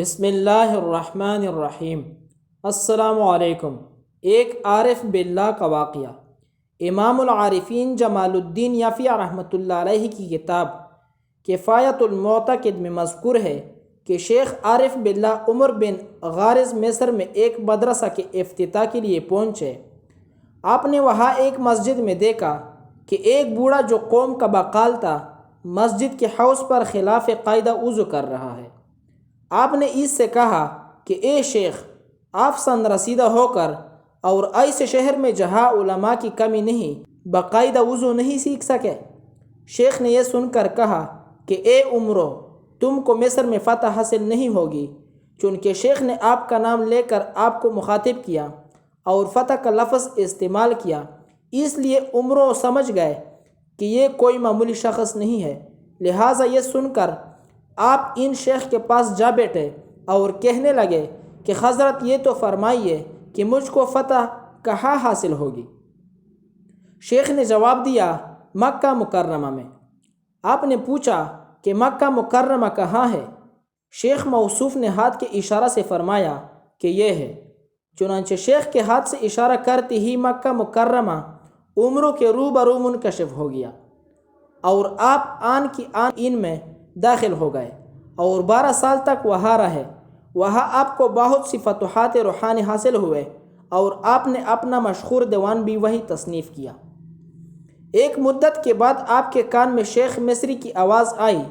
بسم اللہ الرحمن الرحیم۔ السلام علیکم۔ ایک عارف باللہ کا واقعہ۔ امام العارفین جمال الدین یافعی رحمۃ اللہ علیہ کی کتاب کفایۃ المعتقد میں مذکور ہے کہ شیخ عارف باللہ عمر بن غارز مصر میں ایک مدرسہ کے افتتاح کے لیے پہنچے۔ آپ نے وہاں ایک مسجد میں دیکھا کہ ایک بوڑھا جو قوم کا بقال تھا مسجد کے حوض پر خلاف قاعدہ وضو کر رہا ہے۔ آپ نے اس سے کہا کہ اے شیخ، آپ سن رسیدہ ہو کر اور ایسے شہر میں جہاں علماء کی کمی نہیں باقاعدہ وضو نہیں سیکھ سکے۔ شیخ نے یہ سن کر کہا کہ اے عمرو، تم کو مصر میں فتح حاصل نہیں ہوگی۔ چونکہ شیخ نے آپ کا نام لے کر آپ کو مخاطب کیا اور فتح کا لفظ استعمال کیا، اس لیے عمرو سمجھ گئے کہ یہ کوئی معمولی شخص نہیں ہے۔ لہٰذا یہ سن کر آپ ان شیخ کے پاس جا بیٹھے اور کہنے لگے کہ حضرت یہ تو فرمائیے کہ مجھ کو فتح کہاں حاصل ہوگی؟ شیخ نے جواب دیا، مکہ مکرمہ میں۔ آپ نے پوچھا کہ مکہ مکرمہ کہاں ہے؟ شیخ موصوف نے ہاتھ کے اشارہ سے فرمایا کہ یہ ہے۔ چنانچہ شیخ کے ہاتھ سے اشارہ کرتے ہی مکہ مکرمہ عمرو کے روبرو منکشف ہو گیا اور آپ آن کی آن ان میں داخل ہو گئے اور 12 سال تک وہاں رہے۔ وہاں آپ کو بہت سی فتوحات روحانی حاصل ہوئے اور آپ نے اپنا مشہور دیوان بھی وہی تصنیف کیا۔ ایک مدت کے بعد آپ کے کان میں شیخ مصری کی آواز آئی۔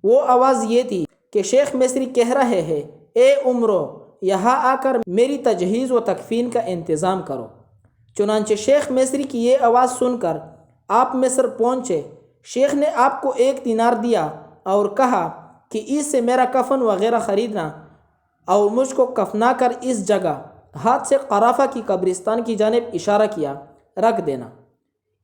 وہ آواز یہ تھی کہ شیخ مصری کہہ رہے ہیں، اے عمرو، یہاں آ کر میری تجہیز و تکفین کا انتظام کرو۔ چنانچہ شیخ مصری کی یہ آواز سن کر آپ مصر پہنچے۔ شیخ نے آپ کو 1 دینار دیا اور کہا کہ اس سے میرا کفن وغیرہ خریدنا اور مجھ کو کفنا کر اس جگہ، ہاتھ سے قرافہ کی قبرستان کی جانب اشارہ کیا، رکھ دینا۔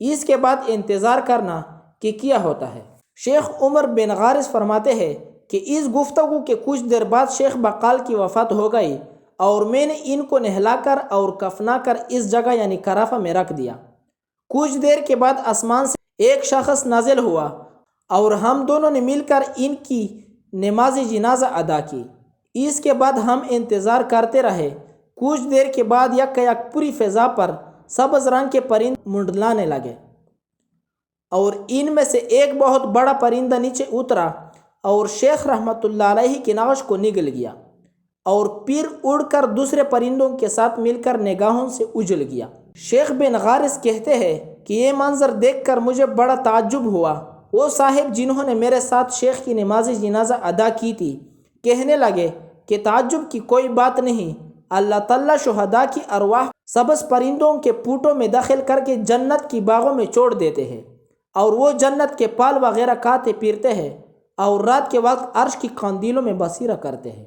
اس کے بعد انتظار کرنا کہ کیا ہوتا ہے۔ شیخ عمر بن غارز فرماتے ہیں کہ اس گفتگو کے کچھ دیر بعد شیخ بقال کی وفات ہو گئی اور میں نے ان کو نہلا کر اور کفنا کر اس جگہ یعنی قرافہ میں رکھ دیا۔ کچھ دیر کے بعد آسمان سے ایک شخص نازل ہوا اور ہم دونوں نے مل کر ان کی نماز جنازہ ادا کی۔ اس کے بعد ہم انتظار کرتے رہے۔ کچھ دیر کے بعد یک پوری فضا پر سبز رنگ کے پرند منڈلانے لگے اور ان میں سے ایک بہت بڑا پرندہ نیچے اترا اور شیخ رحمۃ اللہ علیہ کی نعش کو نگل گیا اور پھر اڑ کر دوسرے پرندوں کے ساتھ مل کر نگاہوں سے اجل گیا۔ شیخ بن غارز کہتے ہیں کہ یہ منظر دیکھ کر مجھے بڑا تعجب ہوا۔ وہ صاحب جنہوں نے میرے ساتھ شیخ کی نماز جنازہ ادا کی تھی کہنے لگے کہ تعجب کی کوئی بات نہیں، اللہ تعالیٰ شہداء کی ارواح سبز پرندوں کے پوٹوں میں داخل کر کے جنت کی باغوں میں چھوڑ دیتے ہیں اور وہ جنت کے پھل وغیرہ کھاتے پھرتے ہیں اور رات کے وقت عرش کی قندیلوں میں بصیرہ کرتے ہیں۔